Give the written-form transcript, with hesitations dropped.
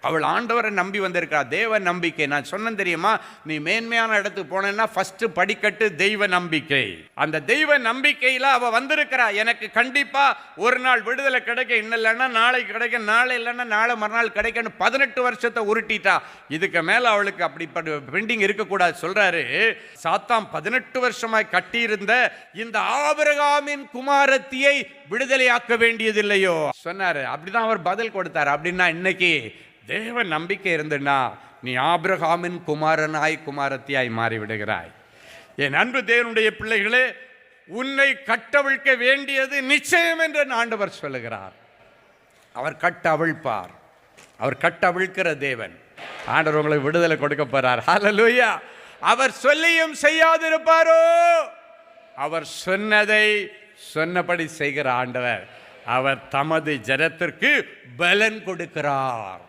அவள் ஆண்டவரை நம்பி வந்திருக்கா. தேவ நம்பிக்கை. நான் சொன்னேன் தெரியுமா, நீ மேன்மையான இடத்துக்கு போனேன்னா ஃபர்ஸ்ட் படிக்கட்டு தெய்வ நம்பிக்கை. அந்த தெய்வ நம்பிக்கையில் அவள் வந்திருக்கிறா. எனக்கு கண்டிப்பா ஒரு நாள் விடுதலை கிடைக்க, இன்னும் இல்லைன்னா நாளைக்கு கிடைக்க, நாளை இல்லைன்னா நாளை மறுநாள் கிடைக்கன்னு 18 வருஷத்தை உருட்டிட்டா. இதுக்கு மேல அவளுக்கு அப்படி பெண்டிங் இருக்கக்கூடாது. சொல்றாரு, சாத்தான் 18 வருஷமாய் கட்டியிருந்த இந்த ஆபிரகாமின் குமாரத்தியை விடுதலையாக்க வேண்டியதில்லையோ சொன்னாரு. அப்படிதான் அவர் பதில் கொடுத்தார். அப்படின்னா இன்னைக்கு தேவ நம்பிக்கை இருந்துன்னா நீ ஆபிரகாமின் குமாரத்தியாய் மாறிவிடுகிறாய். என் அன்பு தேவனுடைய பிள்ளைகளே, உன்னை கட்டவிழ்க்க வேண்டியது நிச்சயம் என்று ஆண்டவர் சொல்லுகிறார். அவர் கட்டவிழ்ப்பார். அவர் கட்டவிழ்க்கிற தேவன். ஆண்டவர் உங்களுக்கு விடுதலை கொடுக்க போறார். ஹல்லேலூயா. அவர் சொல்லியும் செய்யாதிருப்பாரோ? அவர் சொன்னதை சொன்னபடி செய்கிற ஆண்டவர். அவர் தமது ஜனத்திற்கு பலன் கொடுக்கிறார்.